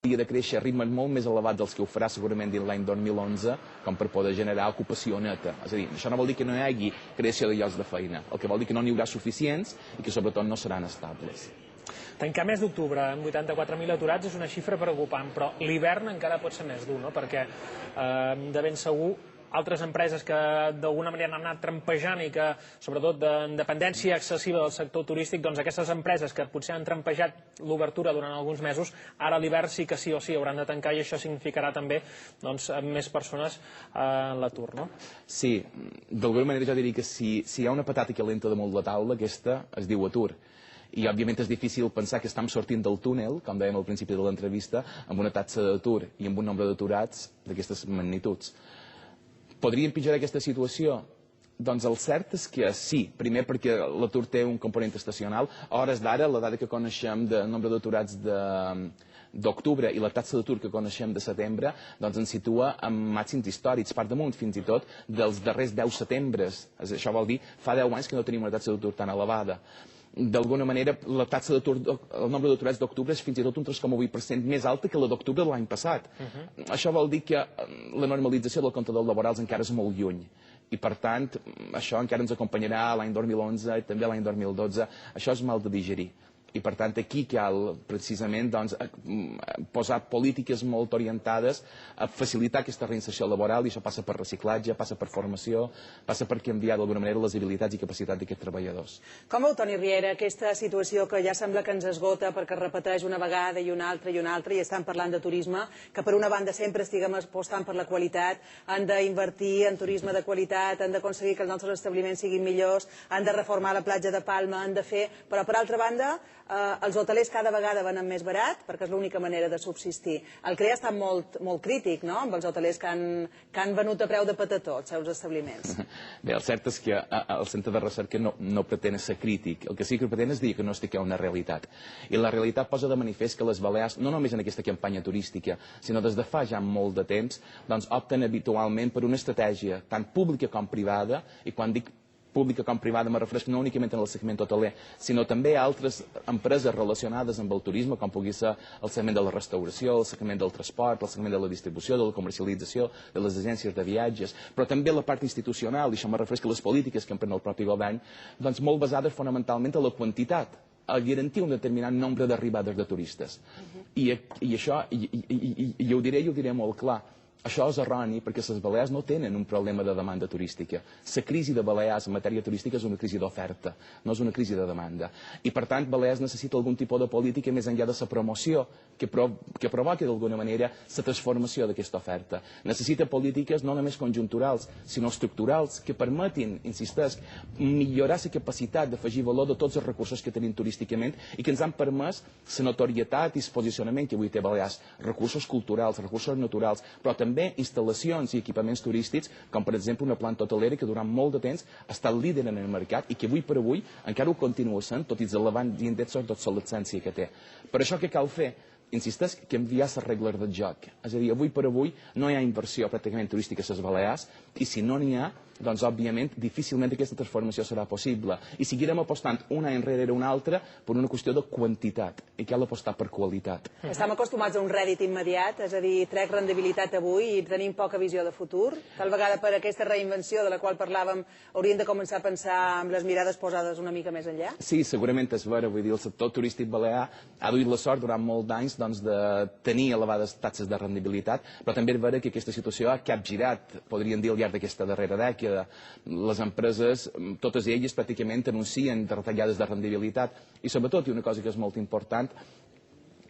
hauria de créixer a ritmes molt més elevats dels que ho farà segurament dins l'any 2011, com per poder generar ocupació neta. És a dir, això no vol dir que no hi hagi creació de llocs de feina, el que vol dir que no n'hi haurà suficients i que sobretot no seran estables. Tancar mes d'octubre amb 84.000 aturats és una xifra preocupant, però l'hivern encara pot ser més dur, no? Perquè de ben segur altres empreses que d'alguna manera han anat trampejant i que, sobretot en dependència excessiva del sector turístic, doncs aquestes empreses que potser han trampejat l'obertura durant alguns mesos, ara a l'hivern sí que sí o sí hauran de tancar i això significarà també més persones en l'atur, no? Sí, d'alguna manera jo diria que si hi ha una patata calenta damunt la taula, aquesta es diu atur. I, òbviament, és difícil pensar que estem sortint del túnel, com dèiem al principi de l'entrevista, amb una taxa d'atur i amb un nombre d'aturats d'aquestes magnituds. Podria empitjorar aquesta situació? Doncs el cert és que sí, primer perquè l'atur té un component estacional. A hores d'ara, la dada que coneixem del nombre d'aturats d'octubre i la taxa d'atur que coneixem de setembre doncs ens situa en màxims històrics, per damunt fins i tot dels darrers 10 setembres. Això vol dir fa 10 anys que no tenim una taxa d'atur tan elevada. D'alguna manera, la taxa d'atur, el nombre d'aturats d'octubre és fins i tot un 3,8% més alta que la d'octubre de l'any passat. Això vol dir que la normalització del comptador laborals encara és molt lluny. I, per tant, això encara ens acompanyarà l'any 2011 i també l'any 2012. Això és mal de digerir. I, per tant, aquí cal precisament posar polítiques molt orientades a facilitar aquesta reinserció laboral, i això passa per reciclatge, passa per formació, passa per canviar d'alguna manera les habilitats i capacitats d'aquests treballadors. Com veu, Toni Riera, aquesta situació que ja sembla que ens esgota perquè es repeteix una vegada i una altra, i estan parlant de turisme, que per una banda sempre estiguem apostant per la qualitat, han d'invertir en turisme de qualitat, han d'aconseguir que els nostres establiments siguin millors, han de reformar la platja de Palma, han de fer... Però, per altra banda, els hotelers cada vegada venen més barat perquè és l'única manera de subsistir. El CREA està molt crític, no?, amb els hotelers que han venut a preu de patató els seus establiments. Bé, el cert és que el centre de recerca no pretén ser crític. El que sí que pretén és dir que no estic a una realitat. I la realitat posa de manifest que les Balears, no només en aquesta campanya turística, sinó des de fa ja molt de temps, doncs opten habitualment per una estratègia tant pública com privada, i quan dic pública com privada me refereixo no únicament en el segment hoteler, sinó també a altres empreses relacionades amb el turisme, com pugui ser el segment de la restauració, el segment del transport, el segment de la distribució, de la comercialització, de les agències de viatges, però també la part institucional, i això me refereixo a les polítiques que empren el propi govern, doncs molt basades fonamentalment a la quantitat, a garantir un determinat nombre d'arribades de turistes. I això, i ho diré molt clar, això és erroni perquè les Balears no tenen un problema de demanda turística. La crisi de Balears en matèria turística és una crisi d'oferta, no és una crisi de demanda. I, per tant, Balears necessita algun tipus de política més enllà de la promoció que provoqui d'alguna manera la transformació d'aquesta oferta. Necessita polítiques no només conjunturals, sinó estructurals que permetin, insistesc, millorar la capacitat d'afegir valor de tots els recursos que tenim turísticament i que ens han permès la notorietat i el posicionament que avui té Balears. Recursos culturals, recursos naturals, però també instal·lacions i equipaments turístics, com per exemple una planta hotelera que durant molt de temps ha estat líder en el mercat i que avui per avui encara ho continua sent, tot i l'elevant índex d'obsolescència que té. Per això què cal fer? Insisteix que enviar les regles del joc. És a dir, avui per avui no hi ha inversió pràcticament turística a les Balears i si no n'hi ha, doncs òbviament difícilment aquesta transformació serà possible. I seguirem apostant un any rere un altre per una qüestió de quantitat i cal apostar per qualitat. Estem acostumats a un rèdit immediat, és a dir, trec rendibilitat avui i tenim poca visió de futur. Tal vegada per aquesta reinvenció de la qual parlàvem hauríem de començar a pensar amb les mirades posades una mica més enllà? Sí, segurament és vera. Vull dir, el sector turístic balear ha duit la sort durant molts d'anys de tenir elevades taxes de rendibilitat, però també és vera que aquesta situació ha capgirat, podríem dir, al llarg d'aquesta darrera dècada. Les empreses, totes elles pràcticament anuncien retallades de rendibilitat i sobretot, i una cosa que és molt important,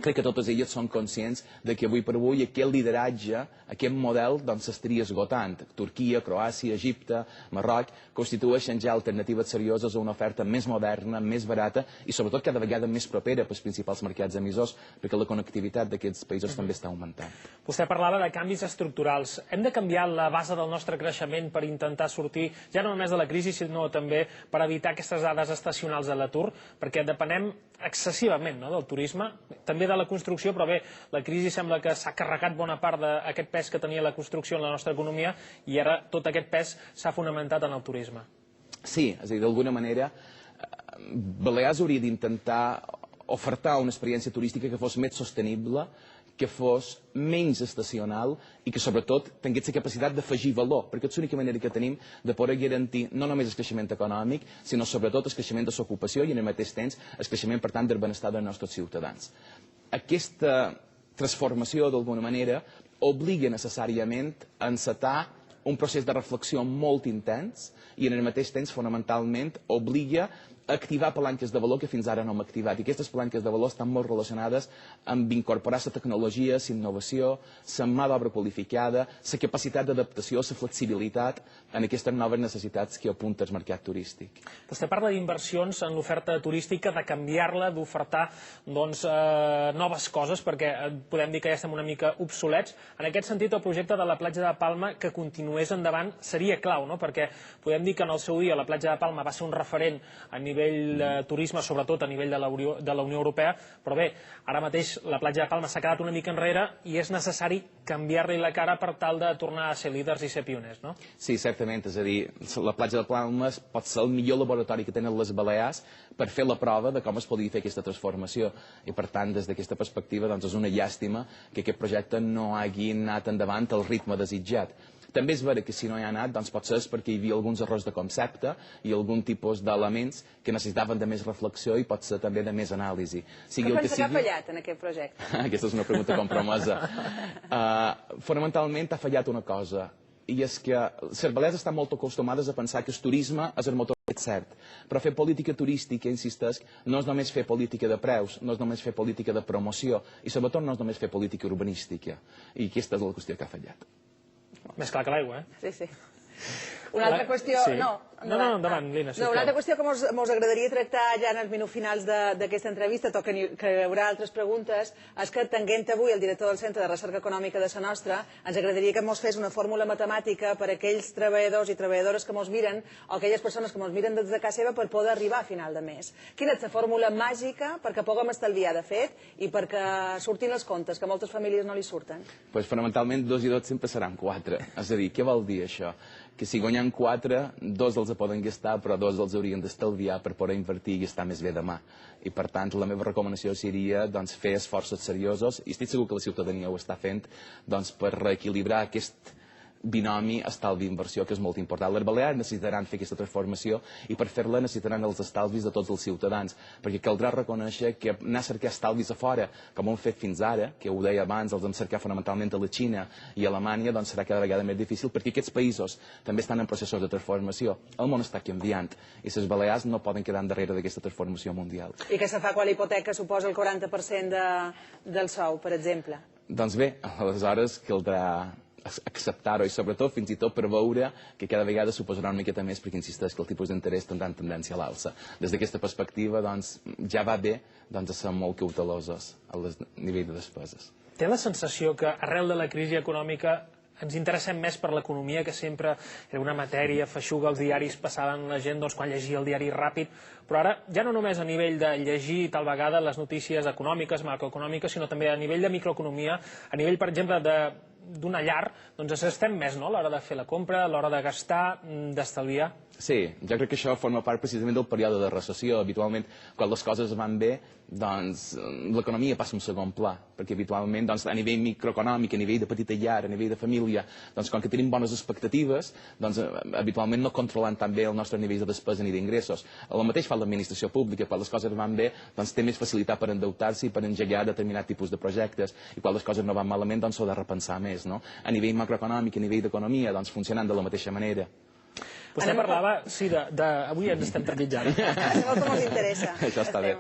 crec que totes elles són conscients de que avui per avui aquest lideratge, aquest model, doncs s'estaria esgotant. Turquia, Croàcia, Egipte, Marroc constitueixen ja alternatives serioses a una oferta més moderna, més barata i sobretot cada vegada més propera pels principals mercats emissors, perquè la connectivitat d'aquests països també està augmentant. Vostè parlava de canvis estructurals. Hem de canviar la base del nostre creixement per intentar sortir ja no només de la crisi, sinó també per evitar aquestes dades estacionals de l'atur, perquè depenem excessivament del turisme, també de la construcció, però bé, la crisi sembla que s'ha carregat bona part d'aquest pes que tenia la construcció en la nostra economia i ara tot aquest pes s'ha fonamentat en el turisme. Sí, és a dir, d'alguna manera, Balears hauria d'intentar ofertar una experiència turística que fos més sostenible, que fos menys estacional i que, sobretot, tingués la capacitat d'afegir valor, perquè és l'única manera que tenim de poder garantir no només el creixement econòmic, sinó, sobretot, el creixement de l'ocupació i, al mateix temps, el creixement, per tant, del benestar dels nostres ciutadans. Aquesta transformació, d'alguna manera, obliga necessàriament a encetar un procés de reflexió molt intens i, al mateix temps, fonamentalment, obliga a activar palanques de valor que fins ara no hem activat. I aquestes palanques de valor estan molt relacionades amb incorporar la tecnologia, la innovació, la mà d'obra qualificada, la capacitat d'adaptació, la flexibilitat en aquestes noves necessitats que apunta el mercat turístic. Vostè parla d'inversions en l'oferta turística, de canviar-la, d'ofertar noves coses, perquè podem dir que ja estem una mica obsolets. En aquest sentit, el projecte de la platja de Palma, que continués endavant, seria clau, no? Perquè podem dir que en el seu dia la platja de Palma va ser un referent a nivell de turisme, sobretot a nivell de la Unió Europea, però bé, ara mateix la platja de Palma s'ha quedat una mica enrere i és necessari canviar-li la cara per tal de tornar a ser líders i ser pioners, no? Sí, certament, és a dir, la platja de Palma pot ser el millor laboratori que tenen les Balears per fer la prova de com es podia fer aquesta transformació i, per tant, des d'aquesta perspectiva, doncs és una llàstima que aquest projecte no hagi anat endavant al ritme desitjat. També és vera que si no hi ha anat, doncs pot ser perquè hi havia alguns errors de concepte i algun tipus d'elements que necessitaven de més reflexió i pot ser també de més anàlisi. Què pensa que ha fallat en aquest projecte? Aquesta és una pregunta compromesa. Fonamentalment ha fallat una cosa, i és que les Balears estan molt acostumades a pensar que el turisme és el motor, és cert, però fer política turística, insistesc, no és només fer política de preus, no és només fer política de promoció i sobretot no és només fer política urbanística. I aquesta és la qüestió que ha fallat. Més clar que l'aigua, eh? Sí, sí. Una altra qüestió... No, endavant, Lina, sisplau. Una altra qüestió que mos agradaria tractar ja en els minuts finals d'aquesta entrevista, toca que hi haurà altres preguntes, és que tenint avui el director del Centre de Recerca Econòmica de la nostra, ens agradaria que mos fes una fórmula matemàtica per a aquells treballadors i treballadores que mos miren o aquelles persones que mos miren des de casa seva per poder arribar a final de mes. Quina és la fórmula màgica perquè puguem estalviar de fet i perquè surtin els comptes, que a moltes famílies no li surten? Doncs fonamentalment 2 i 2 sempre seran 4. És a dir, què vol dir això? Que si guanyem 4, 2 els poden gastar, però 2 els haurien d'estalviar per poder invertir i gastar més bé demà. I per tant, la meva recomanació seria fer esforços seriosos, i estic segur que la ciutadania ho està fent, per reequilibrar aquest binomi estalvi-inversió, que és molt important. Les Balears necessitaran fer aquesta transformació i per fer-la necessitaran els estalvis de tots els ciutadans, perquè caldrà reconèixer que anar a cercar estalvis a fora, com ho hem fet fins ara, que ho deia abans, els hem cercat fonamentalment a la Xina i a Alemanya, doncs serà cada vegada més difícil, perquè aquests països també estan en processos de transformació. El món està canviant i les Balears no poden quedar darrere d'aquesta transformació mundial. I què se fa quan la hipoteca suposa el 40% del sou, per exemple? Doncs bé, aleshores caldrà acceptar-ho i sobretot fins i tot per veure que cada vegada suposarà una miqueta més perquè insisteix que el tipus d'interès tindrà tendència a l'alça. Des d'aquesta perspectiva ja va bé ser molt cautelosos al nivell de despeses. Té la sensació que arrel de la crisi econòmica ens interessem més per l'economia, que sempre era una matèria feixuga, els diaris passaven la gent quan llegia el diari ràpid, però ara ja no només a nivell de llegir tal vegada les notícies econòmiques, macroeconòmiques, sinó també a nivell de microeconomia, a nivell, per exemple, d'una llar, doncs estem més, no?, a l'hora de fer la compra, a l'hora de gastar, d'estalviar. Sí, jo crec que això forma part precisament del període de recessió. Habitualment, quan les coses van bé, doncs l'economia passa un segon pla, perquè habitualment a nivell microeconòmic, a nivell de petita llar, a nivell de família, doncs com que tenim bones expectatives, doncs habitualment no controlant tan bé el nostre nivell de despesa ni d'ingressos. El mateix fa l'administració pública, quan les coses van bé, doncs té més facilitat per endeutar-se i per engegar determinat tipus de projectes, i quan les coses no van malament, doncs s'ho ha de repensar més, no? A nivell macroeconòmic, a nivell d'economia, doncs funcionant de la mateixa manera. Vostè parlava, sí, avui ens estem trepitjant. No com us interessa. Això està bé.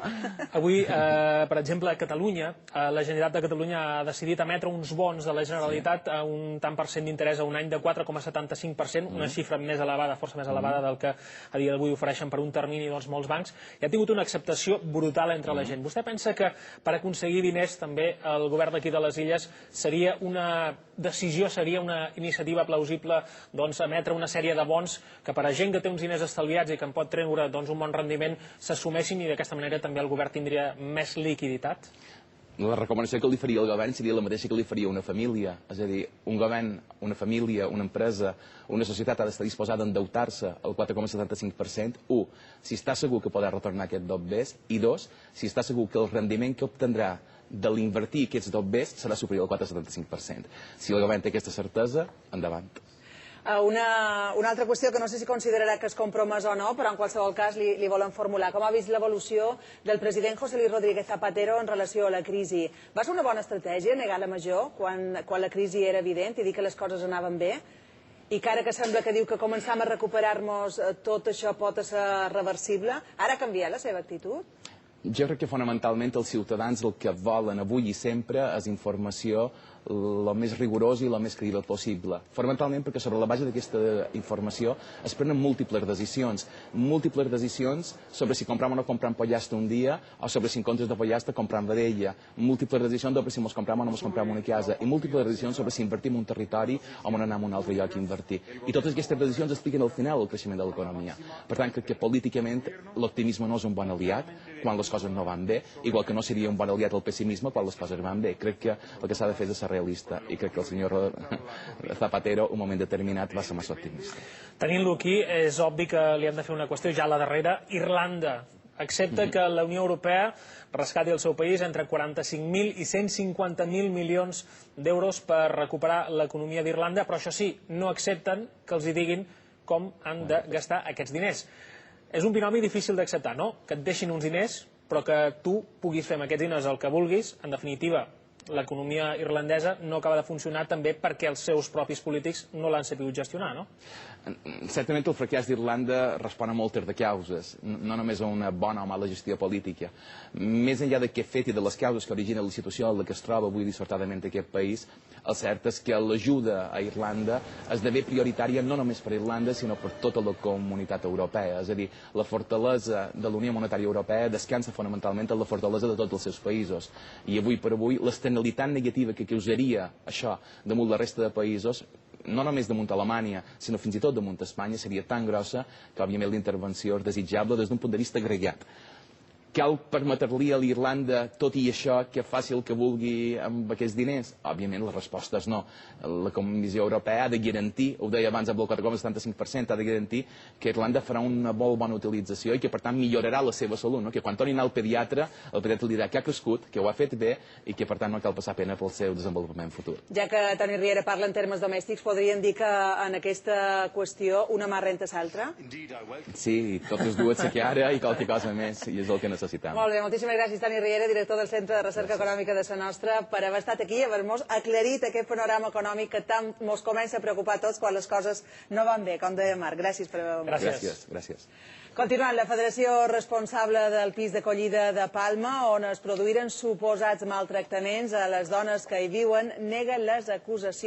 Avui, per exemple, a Catalunya, la Generalitat de Catalunya ha decidit emetre uns bons de la Generalitat a un tant per cent d'interès a un any de 4,75%, una xifra més elevada, força més elevada del que a dia d'avui ofereixen per un termini molts bancs, i ha tingut una acceptació brutal entre la gent. Vostè pensa que per aconseguir diners també el govern d'aquí de les Illes seria una decisió, seria una iniciativa plausible emetre una sèrie de bons que per a gent que té uns diners estalviats i que en pot treure un bon rendiment s'assumessin i d'aquesta manera també el govern tindria més liquiditat? La recomanació que li faria al govern seria la mateixa que li faria una família. És a dir, un govern, una família, una empresa, una societat ha d'estar disposada a endeutar-se al 4,75%. 1, si està segur que podrà retornar aquest dobbers, i 2, si està segur que el rendiment que obtindrà de l'invertir aquests dos bés serà superior al 4,75%. Si el govern té aquesta certesa, endavant. Una altra qüestió que no sé si considerarà que és compromès o no, però en qualsevol cas li volem formular. Com ha vist l'evolució del president José Luis Rodríguez Zapatero en relació a la crisi? Va ser una bona estratègia negar la major quan la crisi era evident i dir que les coses anaven bé? I que ara que sembla que diu que començam a recuperar-nos, tot això pot ser reversible, ara ha canviat la seva actitud? Jo crec que fonamentalment els ciutadans el que volen avui i sempre és informació el més rigorosa i el més creïble possible. Fonamentalment perquè sobre la base d'aquesta informació es prenen múltiples decisions sobre si compram o no compram pollastre un dia o sobre si en comptes de pollastre compram vedella, múltiples decisions sobre si ens compram o no ens compram una casa i múltiples decisions sobre si invertim en un territori o on anem a un altre lloc a invertir. I totes aquestes decisions expliquen al final el creixement de l'economia. Per tant, crec que políticament l'optimisme no és un bon aliat quan les coses no van bé, igual que no seria un bon aliat el pessimisme quan les coses van bé. Crec que el que s'ha de fer és ser realista i crec que el senyor Zapatero un moment determinat va ser massa optimista. Tenint-lo aquí, és obvi que li hem de fer una qüestió ja a la darrera. Irlanda accepta que la Unió Europea rescati el seu país entre 45.000 i 150.000 milions d'euros per recuperar l'economia d'Irlanda, però això sí, no accepten que els hi diguin com han de gastar aquests diners. És un binomi difícil d'acceptar, no? Que et deixin uns diners, però que tu puguis fer amb aquests diners el que vulguis. En definitiva, l'economia irlandesa no acaba de funcionar també perquè els seus propis polítics no l'han sabut gestionar, no? Certament el fracàs d'Irlanda respon a moltes de causes, no només a una bona o mala gestió política. Més enllà d'aquest fet i de les causes que originen la situació en la que es troba avui dissortadament aquest país, el cert és que l'ajuda a Irlanda esdevé prioritària no només per Irlanda, sinó per tota la comunitat europea. És a dir, la fortalesa de la Unió Monetària Europea descansa fonamentalment en la fortalesa de tots els seus països. I avui per avui, l'externalitat negativa que causaria això damunt la resta de països, no només damunt Alemanya, sinó fins i tot damunt Espanya, seria tan grossa que, òbviament, la intervenció és desitjable des d'un punt de vista agregat. Cal permetre-li a l'Irlanda, tot i això, que faci el que vulgui amb aquests diners? Òbviament, la resposta és no. La Comissió Europea ha de garantir, ho deia abans amb el 4,75%, ha de garantir que Irlanda farà una molt bona utilització i que, per tant, millorarà la seva salut, no? Que quan torni a anar al pediatre, el pediatre li dirà que ha crescut, que ho ha fet bé i que, per tant, no cal passar pena pel seu desenvolupament futur. Ja que Toni Riera parla en termes domèstics, podríem dir que en aquesta qüestió una mà renta l'altra? Sí, totes dues que ara i qualque cosa més, i és el que necessitem. Molt bé, moltíssimes gràcies, Toni Riera, director del Centre de Recerca Econòmica de Sa Nostra, per haver estat aquí i haver-nos aclarit aquest panorama econòmic que tant ens comença a preocupar a tots quan les coses no van bé, com deia Marc. Gràcies per haver-nos. Gràcies. Continuant, la federació responsable del pis d'acollida de Palma, on es produïren suposats maltractaments a les dones que hi viuen, nega les acusacions.